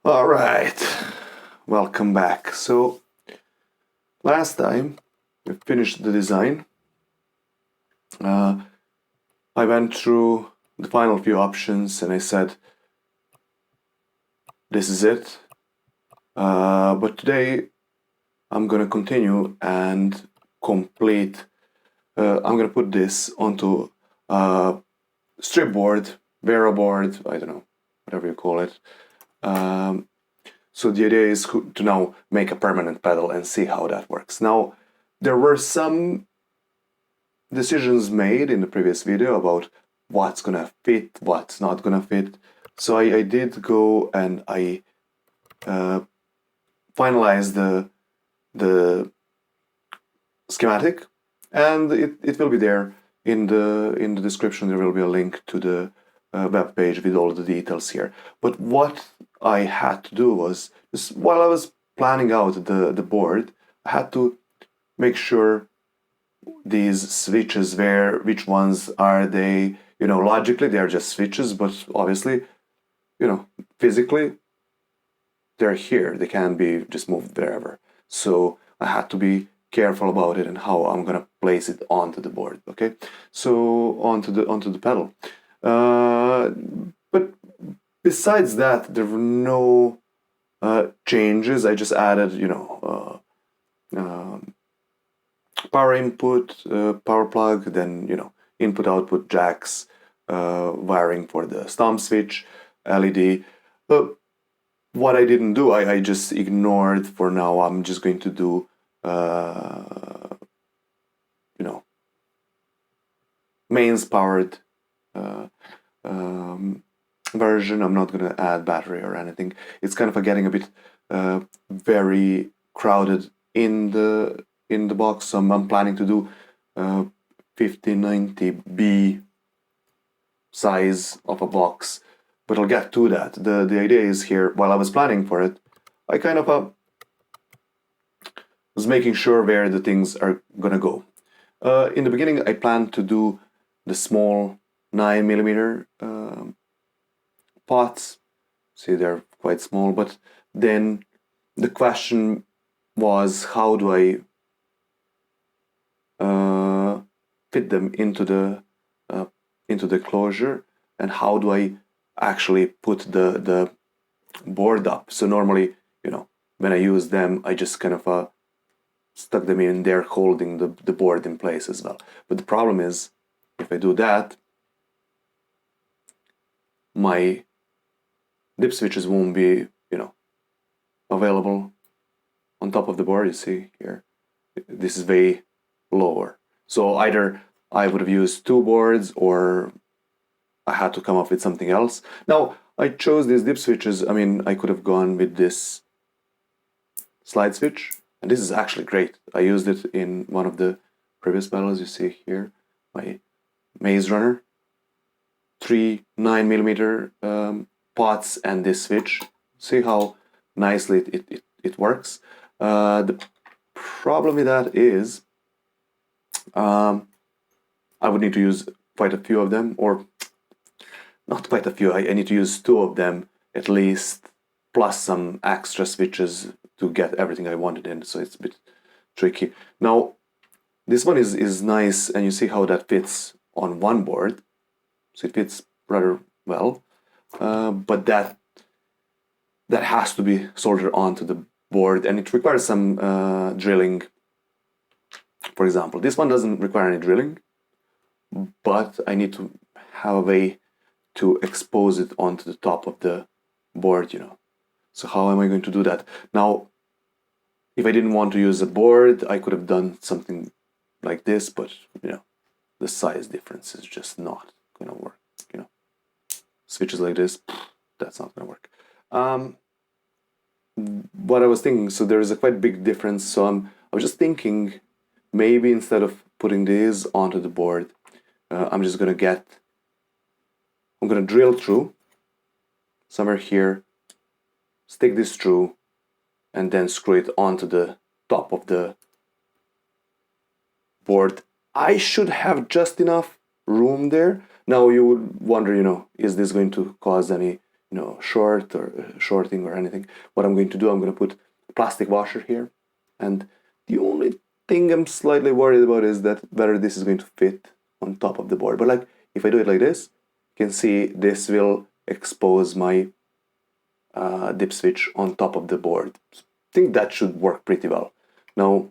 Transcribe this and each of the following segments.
All right, welcome back. So last time we finished the design. I went through the final few options and I said, this is it. But today I'm gonna continue and complete. I'm gonna put this onto strip board, Vero board, I don't know, whatever you call it. So the idea is to now make a permanent pedal and see how that works. Now, there were some decisions made in the previous video about what's gonna fit, what's not gonna fit. So I did go and I finalized the schematic, and it will be there in the description. There will be a link to the web page with all the details here. But what I had to do was, while I was planning out the board, I had to make sure these switches which ones are they, logically they're just switches, but obviously, physically they're here. They can't be just moved wherever. So I had to be careful about it and how I'm gonna place it onto the board. Okay, so onto the pedal. But besides that, there were no changes. I just added, power input, power plug, then input output jacks, wiring for the stomp switch, LED. But what I didn't do, I just ignored for now. I'm just going to do mains powered version. I'm not going to add battery or anything. It's kind of getting a bit very crowded in the box. So I'm planning to do 5090B size of a box, but I'll get to that. The idea is here, while I was planning for it, I kind of was making sure where the things are gonna go. In the beginning, I planned to do the small 9mm pots. See, they're quite small, but then the question was, how do I fit them into the closure, and how do I actually put the board up? So normally, when I use them, I just kind of stuck them in there, holding the board in place as well. But the problem is, if I do that, my dip switches won't be, available on top of the board. You see here, this is way lower. So either I would have used two boards, or I had to come up with something else. Now, I chose these dip switches. I mean, I could have gone with this slide switch, and this is actually great. I used it in one of the previous pedals. You see here, my Maze Runner, 3 9mm pots and this switch. See how nicely it works. The problem with that is I would need to use quite a few of them, or not quite a few. I need to use two of them at least, plus some extra switches to get everything I wanted in. So it's a bit tricky. Now, this one is nice, and you see how that fits on one board. So it fits rather well, but that has to be soldered onto the board, and it requires some drilling. For example, this one doesn't require any drilling, but I need to have a way to expose it onto the top of the board, So how am I going to do that? Now, if I didn't want to use a board, I could have done something like this, but the size difference is just not gonna work. Switches like this, that's not gonna work. What I was thinking, so there is a quite big difference. So I was just thinking, maybe instead of putting these onto the board, I'm gonna drill through somewhere here, stick this through, and then screw it onto the top of the board. I should have just enough room there. Now you would wonder, is this going to cause any, short or shorting or anything. What I'm going to do, I'm going to put a plastic washer here, and the only thing I'm slightly worried about is that whether this is going to fit on top of the board. But like if I do it like this, you can see this will expose my dip switch on top of the board. I think that should work pretty well. Now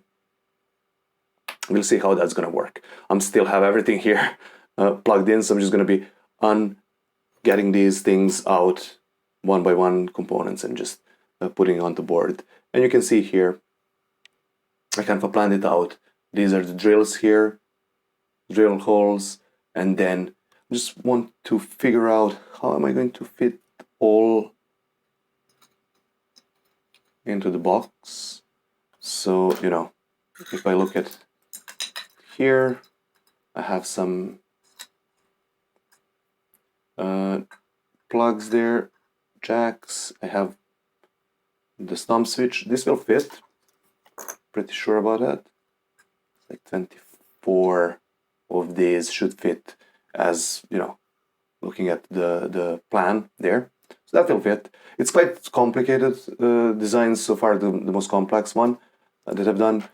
we'll see how that's gonna work. I'm still have everything here plugged in, so I'm just gonna be getting these things out one by one components and just putting on the board. And you can see here, I kind of planned it out. These are the drills here, drill holes, and then I just want to figure out how am I going to fit all into the box. So, if I look at here, I have some plugs there, jacks. I have the stomp switch. This will fit. Pretty sure about that. Like 24 of these should fit, as looking at the plan there. So that will fit. It's quite complicated design so far, the most complex one that I've done.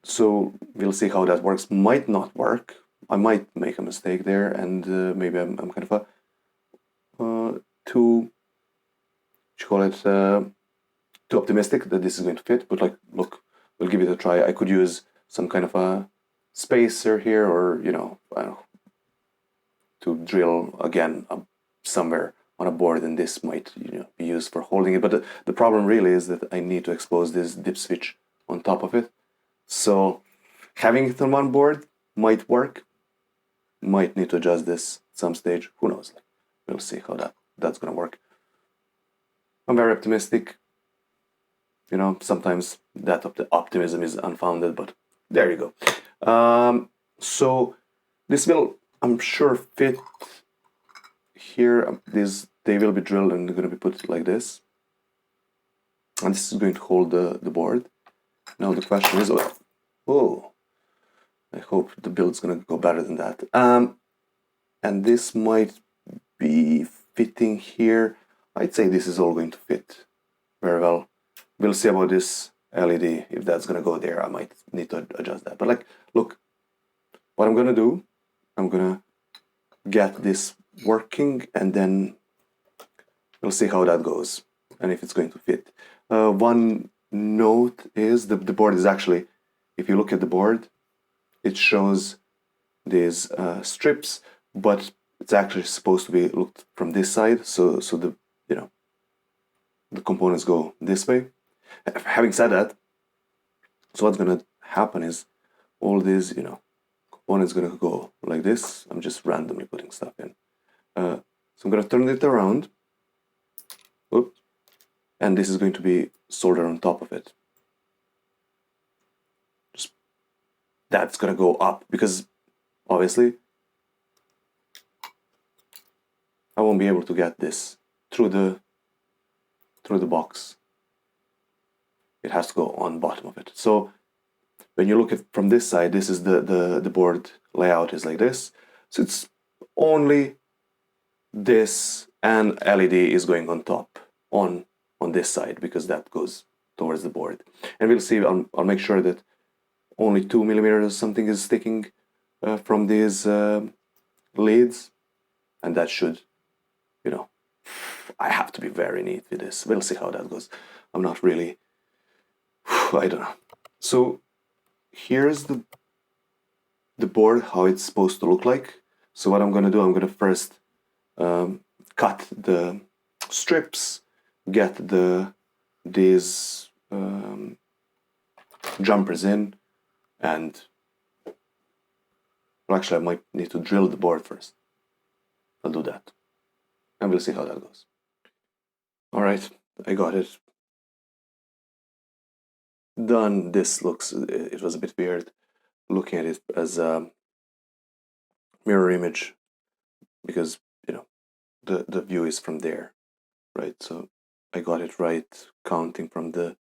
So we'll see how that works. Might not work. I might make a mistake there, and maybe I'm kind of too, too optimistic that this is going to fit. But like, look, we'll give it a try. I could use some kind of a spacer here, or I don't know, to drill again somewhere on a board, and this might be used for holding it. But the problem really is that I need to expose this dip switch on top of it. So having it on one board might work. Might need to adjust this at some stage. Who knows? We'll see how that's gonna work. I'm very optimistic. Sometimes that optimism is unfounded, but there you go. So this will, I'm sure, fit here. They will be drilled and they're going to be put like this, and this is going to hold the board. Now the question is, I hope the build's going to go better than that. And this might be fitting here. I'd say this is all going to fit very well. We'll see about this LED, if that's going to go there. I might need to adjust that. But like, look, what I'm going to do, I'm going to get this working, and then we'll see how that goes and if it's going to fit. One note is the board is actually, if you look at the board, it shows these strips, but it's actually supposed to be looked from this side, so the the components go this way. Having said that, so what's gonna happen is all these components gonna go like this. I'm just randomly putting stuff in. So I'm gonna turn it around. Oops. And this is going to be soldered on top of it. That's gonna go up, because obviously I won't be able to get this through the box. It has to go on bottom of it. So when you look at from this side, this is the board layout is like this. So it's only this, and LED is going on top on this side, because that goes towards the board. And we'll see, I'll make sure that only 2 millimeters something is sticking from these leads, and that should, I have to be very neat with this. We'll see how that goes. I'm not really, I don't know. So here's the board, how it's supposed to look like. So what I'm going to do, I'm going to first cut the strips, get these jumpers in, and well, actually I might need to drill the board first. I'll do that, and we'll see how that goes. All right, I got it done. This looks, it was a bit weird looking at it as a mirror image, because the view is from there, right? So I got it right, counting from the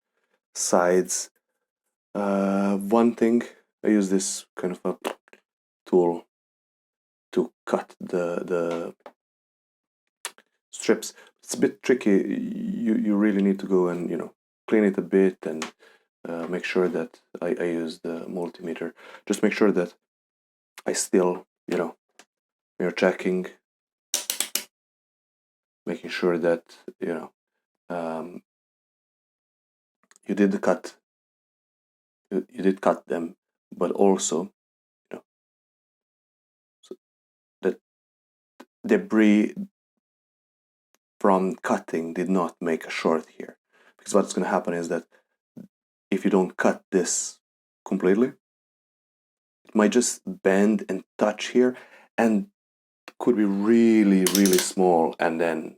sides. One thing, I use this kind of a tool to cut the strips. it's a bit tricky. You really need to go and clean it a bit and make sure that I use the multimeter. Just make sure that I still mirror checking, making sure that um, you did the cut, you did cut them, but also so that debris from cutting did not make a short here, because what's going to happen is that if you don't cut this completely, it might just bend and touch here, and could be really, really small, and then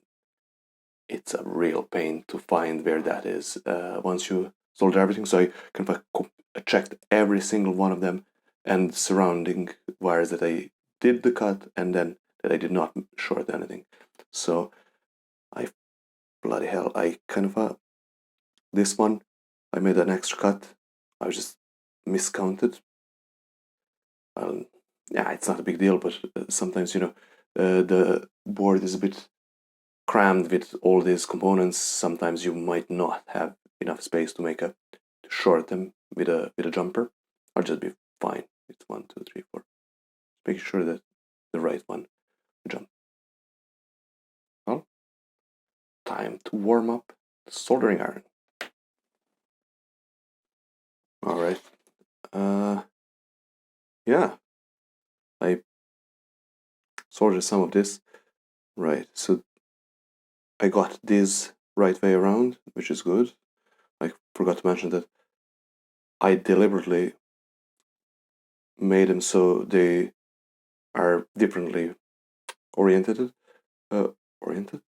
it's a real pain to find where that is once you solder everything. So I kind of checked every single one of them and surrounding wires that I did the cut and then that I did not short anything. So I bloody hell, I kind of this one I made an extra cut. I was just miscounted. Yeah, it's not a big deal, but sometimes the board is a bit crammed with all these components. Sometimes you might not have enough space to short them with a jumper. I'll just be fine. It's 1, 2, 3, 4. Making sure that the right one jump. Well, time to warm up the soldering iron. All right. Yeah, I soldered some of this. Right. So I got this right way around, which is good. I forgot to mention that I deliberately made them so they are differently oriented, uh, oriented,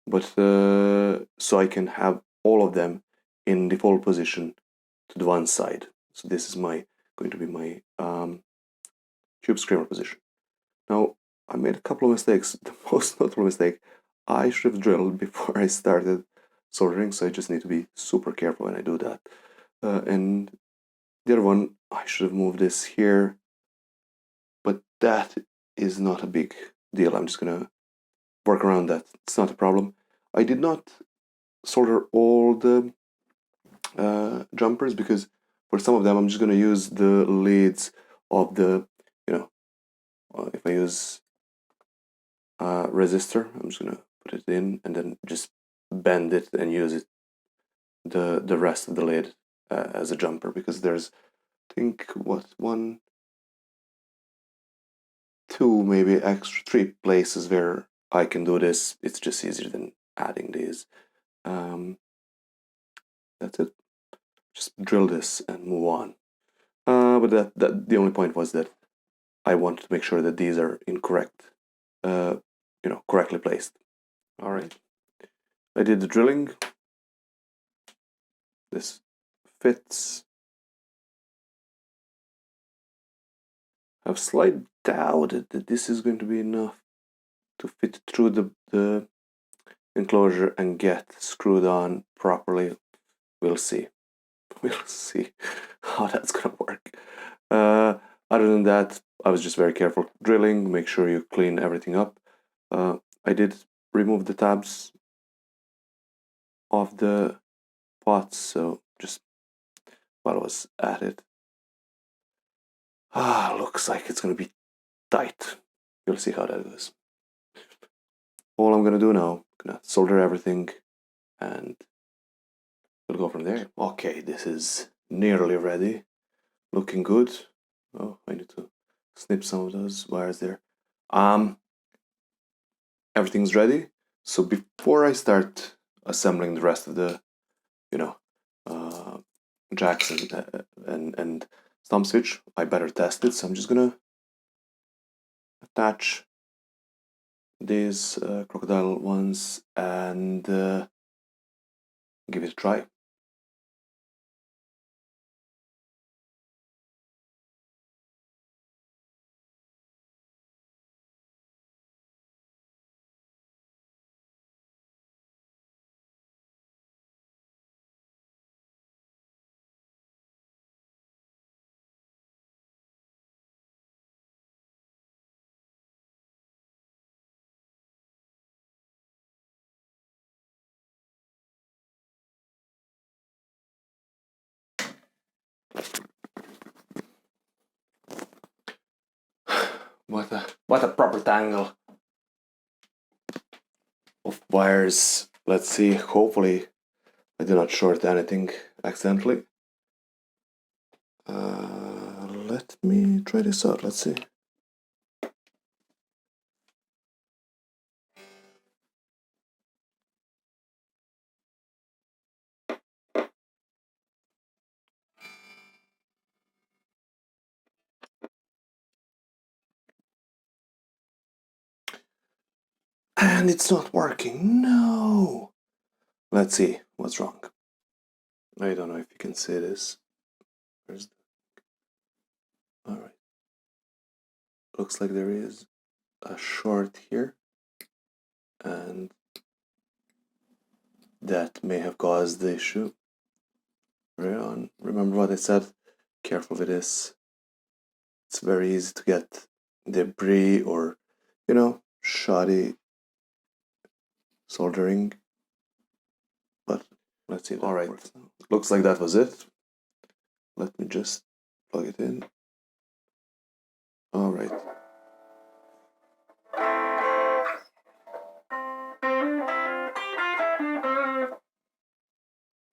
but so I can have all of them in default position to the one side. So this is going to be my cube screamer position. Now I made a couple of mistakes. The most notable mistake, I should have drilled before I started soldering, so I just need to be super careful when I do that. And the other one, I should have moved this here, but that is not a big deal. I'm just gonna work around that. It's not a problem. I did not solder all the jumpers because for some of them I'm just gonna use the leads of the, if I use a resistor, I'm just gonna put it in and then just bend it and use it the rest of the lead as a jumper, because there's, I think, what, 1, 2, maybe extra 3 places where I can do this. It's just easier than adding these. That's it. Just drill this and move on. But that the only point was that I want to make sure that these are incorrect, correctly placed. All right. I did the drilling. This fits. I have slight doubt that this is going to be enough to fit through the enclosure and get screwed on properly. We'll see. We'll see how that's gonna work. Other than that, I was just very careful drilling. Make sure you clean everything up. I did remove the tabs of the pots, so just while I was at it. Looks like it's gonna be tight. You'll see how that goes. All I'm gonna do now, gonna solder everything and we'll go from there. Okay, this is nearly ready. Looking good. Oh, I need to snip some of those wires there. Everything's ready. So before I start assembling the rest of the, uh, jacks and stump switch, I better test it. So I'm just gonna attach these crocodile ones and give it a try. What a proper tangle of wires. Let's see. Hopefully, I did not short anything accidentally. Let me try this out. Let's see. And it's not working. No. Let's see what's wrong. I don't know if you can see this. Where's the... All right. Looks like there is a short here, and that may have caused the issue. Remember what I said? Careful with this. It's very easy to get debris or, shoddy soldering. But let's see. All right. Looks like that was it. Let me just plug it in. All right.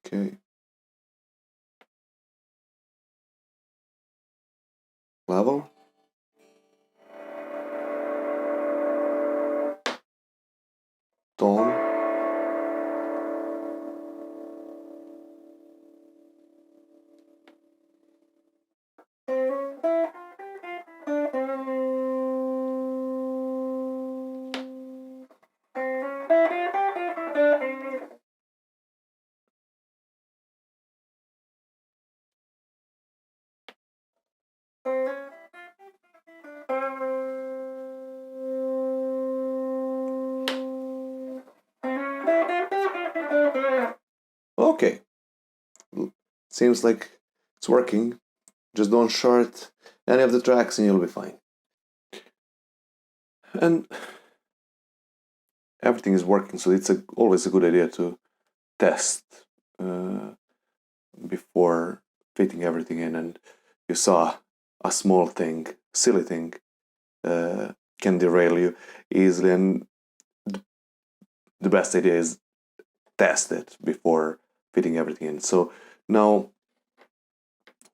Okay. Level. Tone. Okay. Seems like it's working. Just don't short any of the tracks and you'll be fine. And everything is working, so it's always a good idea to test before fitting everything in. And you saw a small thing, silly thing, can derail you easily, and the best idea is test it before fitting everything in. So now,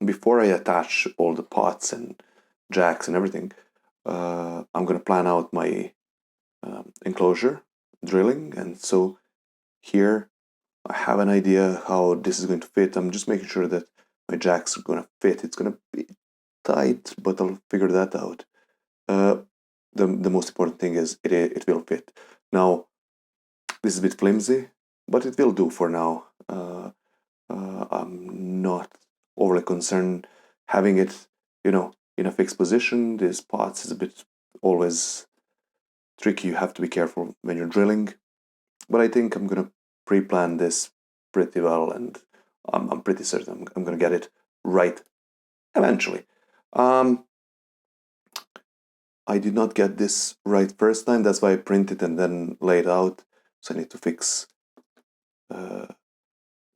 before I attach all the pots and jacks and everything, I'm going to plan out my enclosure drilling. And so here I have an idea how this is going to fit. I'm just making sure that my jacks are going to fit. It's going to be tight, but I'll figure that out. The most important thing is it will fit. Now, this is a bit flimsy, but it will do for now. I'm not overly concerned having it, in a fixed position. These pots is a bit always tricky. You have to be careful when you're drilling. But I think I'm gonna pre-plan this pretty well, and I'm pretty certain I'm gonna get it right eventually. I did not get this right first time. That's why I printed and then laid out. So I need to fix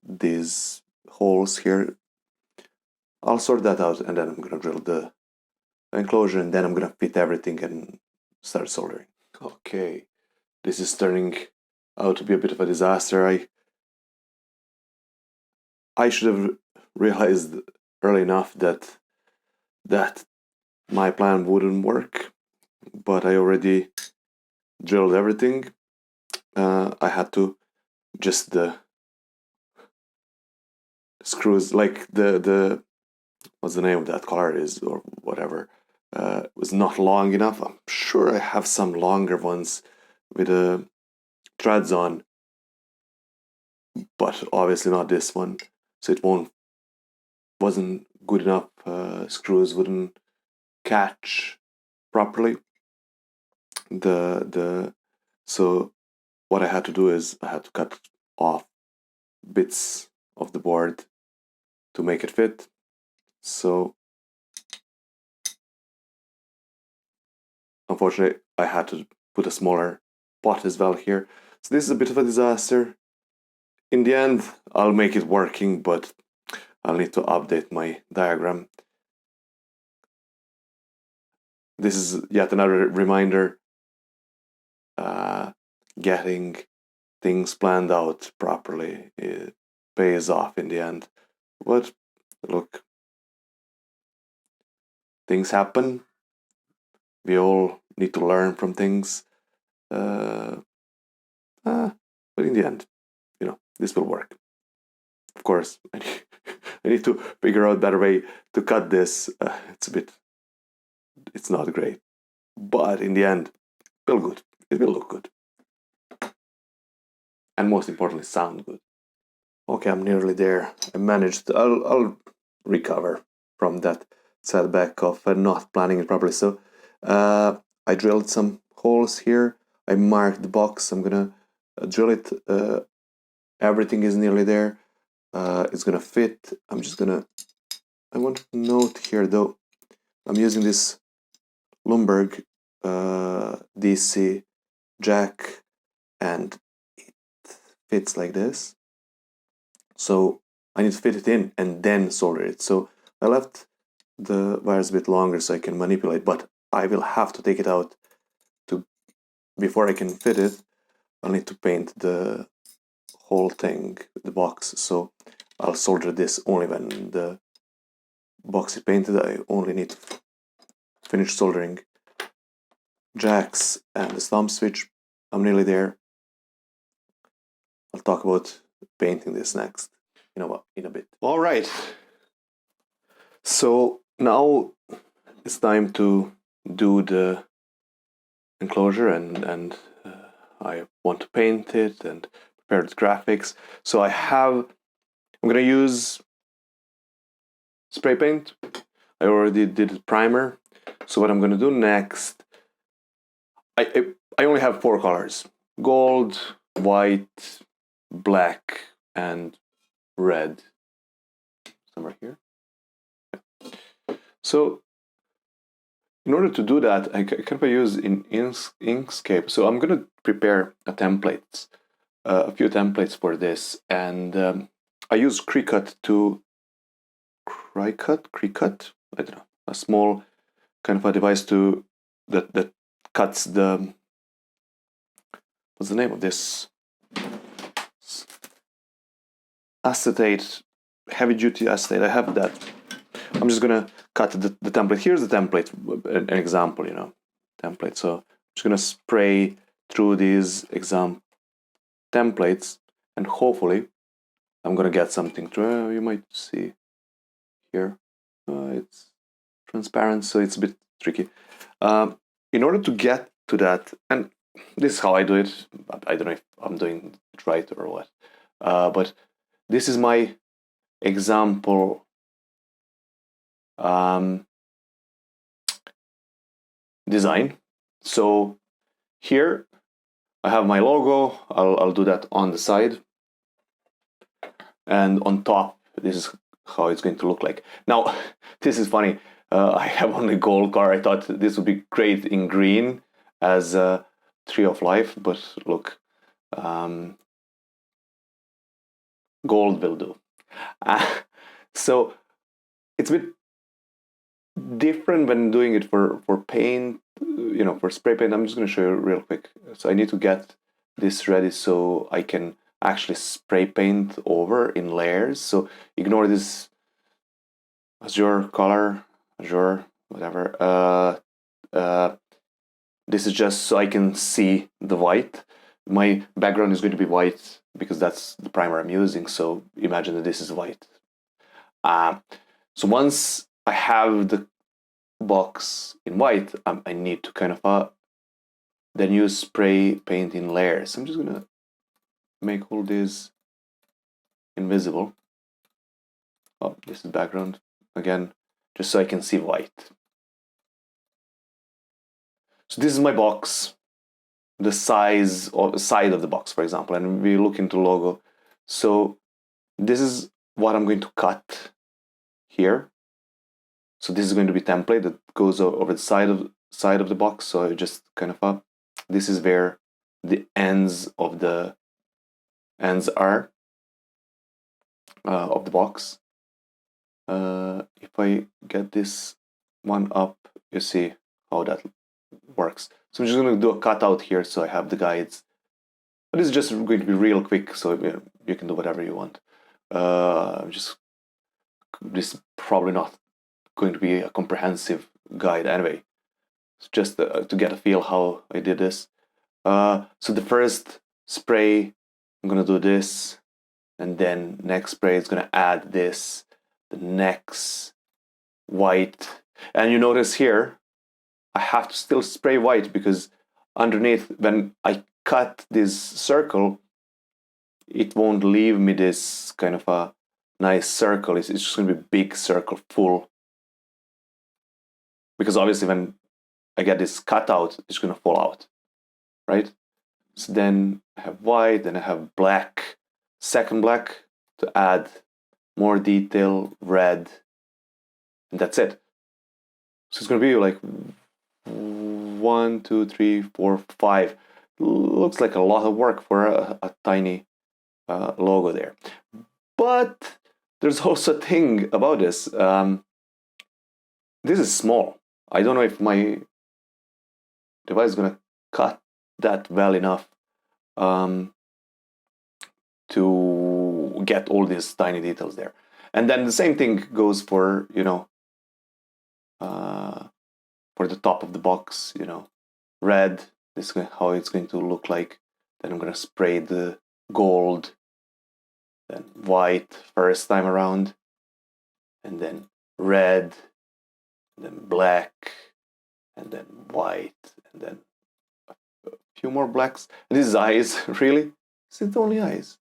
these holes here. I'll sort that out, and then I'm gonna drill the enclosure, and then I'm gonna fit everything and start soldering. Okay, this is turning out to be a bit of a disaster. I should have realized early enough that my plan wouldn't work, but I already drilled everything. I had to just the screws, like the what's the name of that collar is or whatever, was not long enough. I'm sure I have some longer ones with threads on, but obviously not this one. So it wasn't good enough. Screws wouldn't catch properly. So what I had to do is I had to cut off bits of the board to make it fit. So unfortunately, I had to put a smaller pot as well here. So this is a bit of a disaster. In the end, I'll make it working, but I'll need to update my diagram. This is yet another reminder, getting things planned out properly, it pays off in the end. But look, things happen. We all need to learn from things. But in the end, this will work. Of course, I need to figure out a better way to cut this. It's not great. But in the end, it will good. It will look good. And most importantly, sound good. Okay, I'm nearly there. I managed. I'll recover from that setback of not planning it properly. So I drilled some holes here. I marked the box. I'm gonna drill it. Everything is nearly there. It's gonna fit. I want to note here though, I'm using this Lumberg DC jack, and it fits like this. So I need to fit it in and then solder it. So I left the wires a bit longer so I can manipulate, but I will have to take it out before I can fit it. I'll need to paint the whole thing, the box. So I'll solder this only when the box is painted. I only need to finish soldering jacks and the thumb switch. I'm nearly there. I'll talk about painting this next in a bit. All right. So now it's time to do the enclosure, and I want to paint it and prepare the graphics. So I'm gonna use spray paint. I already did the primer. So what I'm gonna do next, I only have 4 colors: gold, white, black, and red. Somewhere here. So in order to do that, I kind of use Inkscape. So I'm gonna prepare a few templates for this, and I use Cricut. I don't know, a small kind of a device that cuts the, what's the name of this? Acetate, heavy duty acetate. I have that. I'm just gonna cut the template. Here's the template, an example, template. So I'm just gonna spray through these example templates, and hopefully I'm gonna get something through. You might see here, it's transparent, so it's a bit tricky. In order to get to that, and this is how I do it. I don't know if I'm doing it right or what, but this is my example design. So here I have my logo. I'll do that on the side, and on top, this is how it's going to look like. Now, this is funny. I have only gold color. I thought this would be great in green as a tree of life, but look, gold will do. So it's a bit different when doing it for paint, for spray paint. I'm just going to show you real quick. So I need to get this ready so I can actually spray paint over in layers. So ignore this azure color, whatever. This is just so I can see the white. My background is going to be white because that's the primer I'm using. So imagine that this is white. So once I have the box in white, I need to kind of then use spray paint in layers. I'm just gonna make all this invisible. Oh, this is background again, just so I can see white. So this is my box, the size or side of the box, for example, and we look into logo. So this is what I'm going to cut here. So this is going to be template that goes over the side of the box. So I just kind of this is where the ends are of the box. if I get this one up, you see how that works. So I'm just going to do a cutout here so I have the guides. But this is just going to be real quick, so you can do whatever you want. This is probably not going to be a comprehensive guide anyway. It's just to get a feel how I did this. So the first spray, I'm going to do this, and then next spray is going to add this, the next white. And you notice here, I have to still spray white because underneath, when I cut this circle, it won't leave me this kind of a nice circle. It's just going to be a big circle full. Because obviously when I get this cut out, it's going to fall out, right? So then I have white, then I have black, second black to add more detail, red, and that's it. So it's going to be like 1, 2, 3, 4, 5. Looks like a lot of work for a tiny logo there. But there's also a thing about this. This is small. I don't know if my device is going to cut that well enough to get all these tiny details there. And then the same thing goes for, for the top of the box, red. This is how it's going to look like. Then I'm going to spray the gold, then white first time around, and then red, and then black, and then white, and then a few more blacks. And this is eyes, really? Is it only eyes?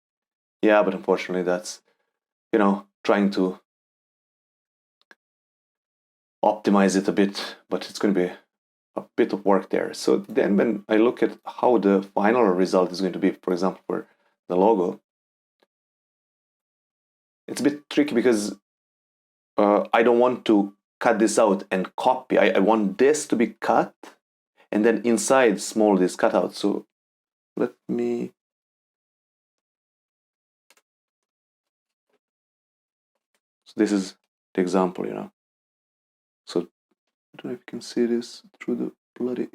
Yeah, but unfortunately that's, trying to optimize it a bit, but it's going to be a bit of work there. So then when I look at how the final result is going to be, for example, for the logo, it's a bit tricky because I don't want to cut this out and copy. I want this to be cut and then inside small this cut out. So let me... So this is the example, So I don't know if you can see this through the bloody...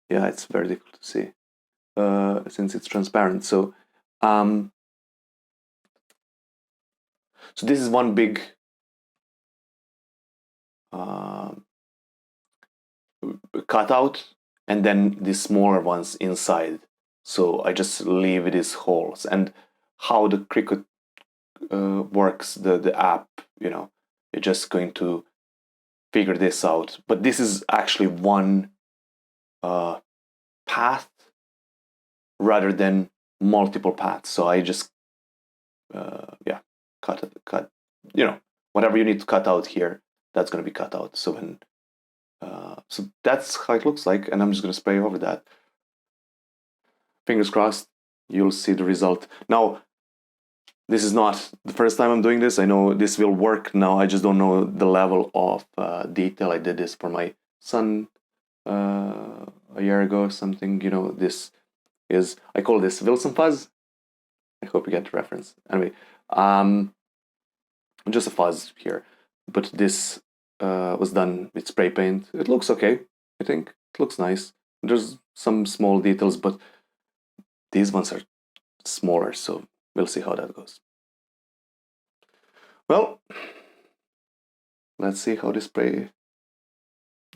Yeah, it's very difficult to see since it's transparent. So so this is one big cutout, and then the smaller ones inside. So I just leave these holes. And how the Cricut works, the app, you're just going to figure this out. But this is actually one path rather than multiple paths. So I just cut, whatever you need to cut out here, that's going to be cut out. So when so that's how it looks like, and I'm just going to spray over that. Fingers crossed, you'll see the result. Now, this is not the first time I'm doing this. I know this will work now. I just don't know the level of detail. I did this for my son a year ago or something. This is, I call this Wilson fuzz. I hope you get the reference. Anyway, just a fuzz here. But this was done with spray paint. It looks okay, I think. It looks nice. There's some small details, but these ones are smaller, so we'll see how that goes. Well, let's see how the spray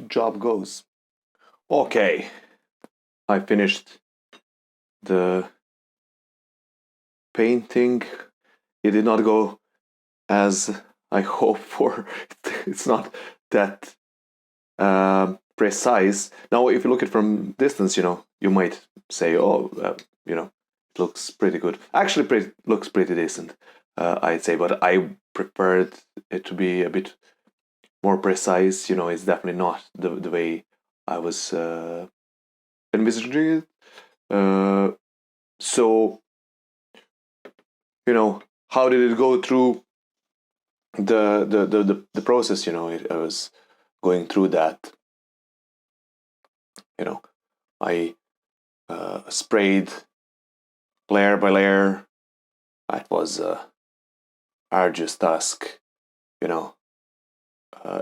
job goes. Okay, I finished the painting. It did not go as I hoped for. It's not that precise. Now, if you look at it from distance, you might say, oh, it looks pretty good. Actually, looks pretty decent, I'd say. But I preferred it to be a bit more precise. It's definitely not the way I was envisaging it. So, how did it go through the process? I was going through that. I sprayed layer by layer. It was arduous task, you know.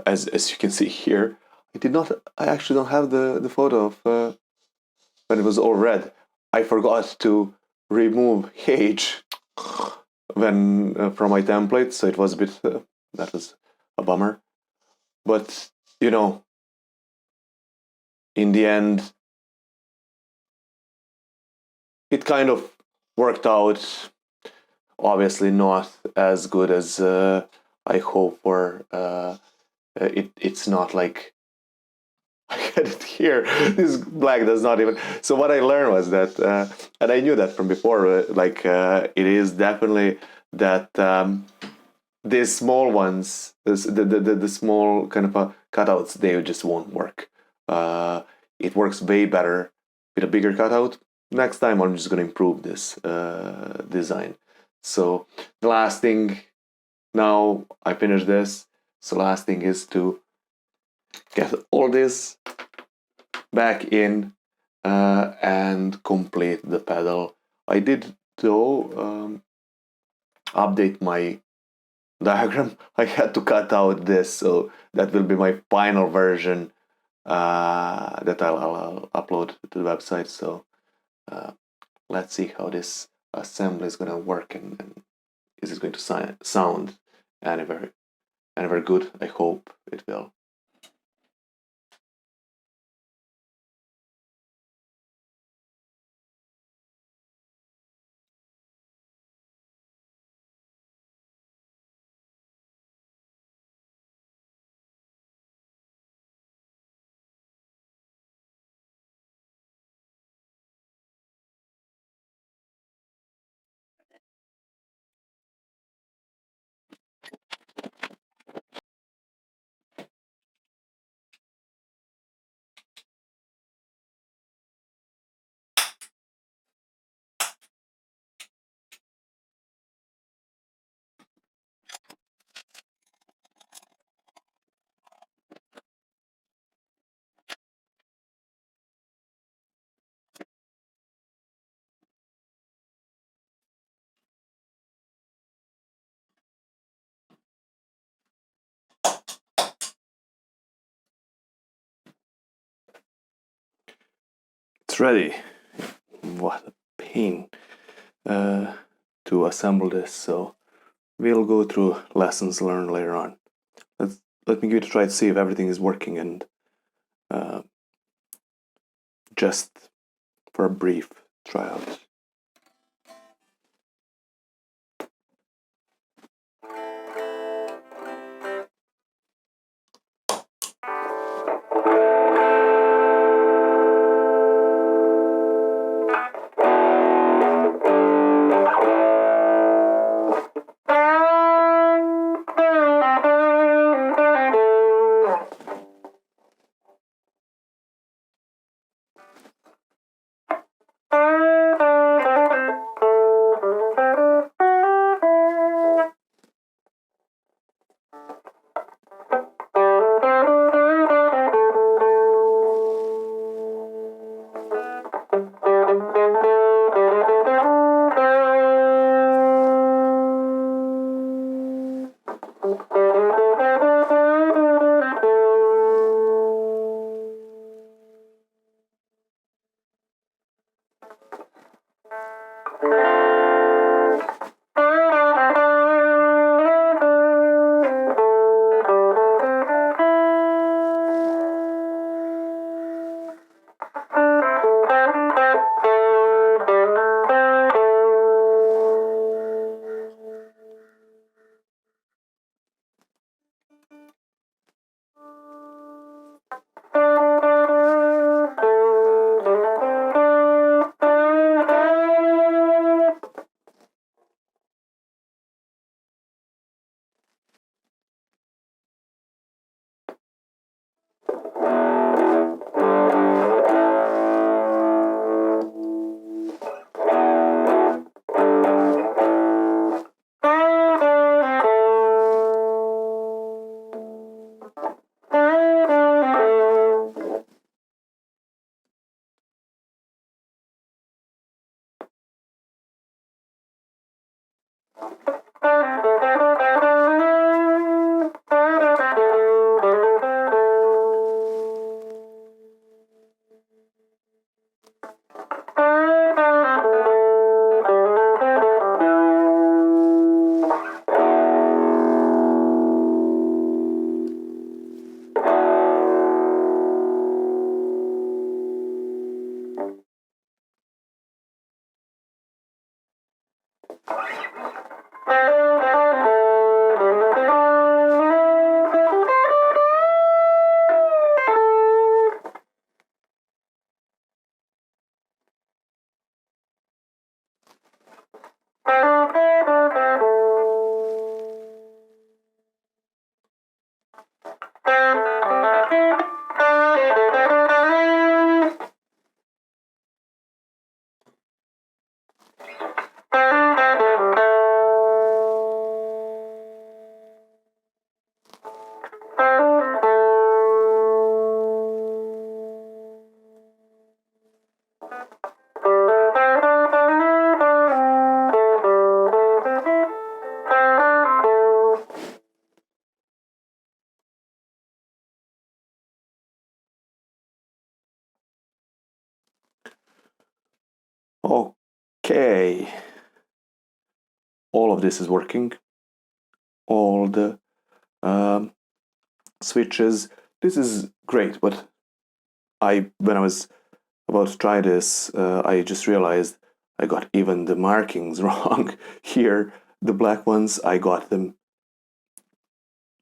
As you can see here, I actually don't have the photo of when it was all red. I forgot to remove H when from my template, so it was a bit that was a bummer. But you know, in the end, it kind of worked out. Obviously, not as good as I hope for. It's not like I had it here. This black does not even. So what I learned was that, and I knew that from before. It is definitely that these small ones, the small kind of cutouts, they just won't work. It works way better with a bigger cutout. Next time, I'm just gonna improve this design. So the last thing. Now I finished this. So last thing is to get all this back in and complete the pedal. I did though update my diagram. I had to cut out this, so that will be my final version that I'll upload to the website. So let's see how this assembly is going to work, and is it going to sound anywhere good? I hope it will. It's ready. What a pain to assemble this. So we'll go through lessons learned later on. Let me give it a try to see if everything is working, and just for a brief tryout. Okay, all of this is working. All the switches. This is great, but when I was about to try this, I just realized I got even the markings wrong. Here, the black ones, I got them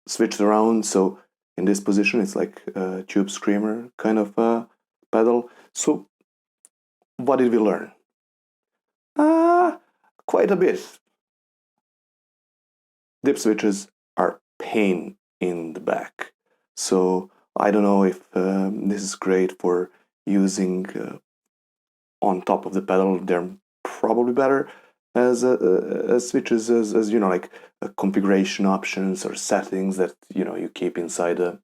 switched around. So in this position, it's like a tube screamer kind of pedal. So what did we learn? Quite a bit. Dip switches are pain in the back. So I don't know if this is great for using on top of the pedal. They're probably better as switches, as you know, like configuration options or settings that you keep inside the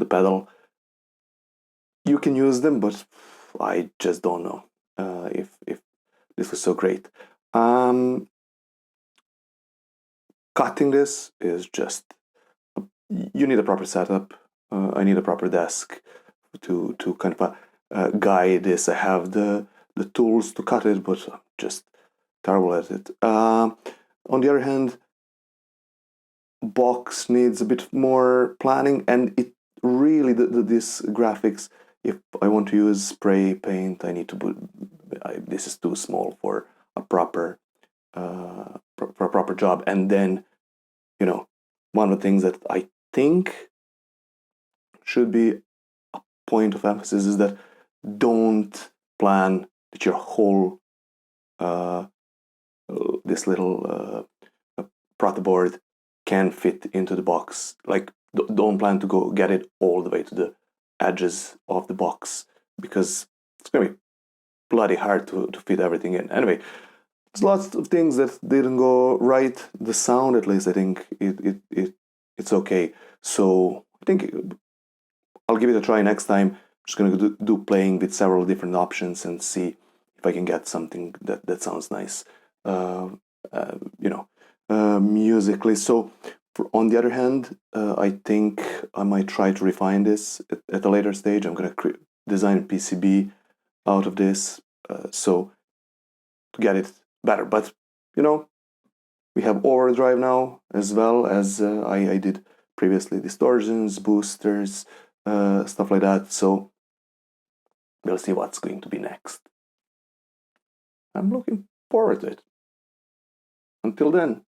pedal. You can use them, but I just don't know if this was so great. Cutting this is just, you need a proper setup. I need a proper desk to kind of guide this. I have the tools to cut it, but I'm just terrible at it. On the other hand, box needs a bit more planning, and it really this graphics. If I want to use spray paint, I need to put. This is too small for a proper for a proper job. And then, one of the things that I think should be a point of emphasis is that don't plan that your whole this little proto board can fit into the box. Like, don't plan to go get it all the way to the edges of the box, because it's gonna be bloody hard to fit everything in. Anyway, there's lots of things that didn't go right. The sound, at least, I think it's okay. So I think I'll give it a try next time. I'm just gonna do playing with several different options and see if I can get something that sounds nice, musically. So on the other hand, I think I might try to refine this at a later stage. I'm gonna design a PCB out of this, so to get it better. But we have overdrive now, as well as I did previously, distortions, boosters, stuff like that. So we'll see what's going to be next. I'm looking forward to it. Until then,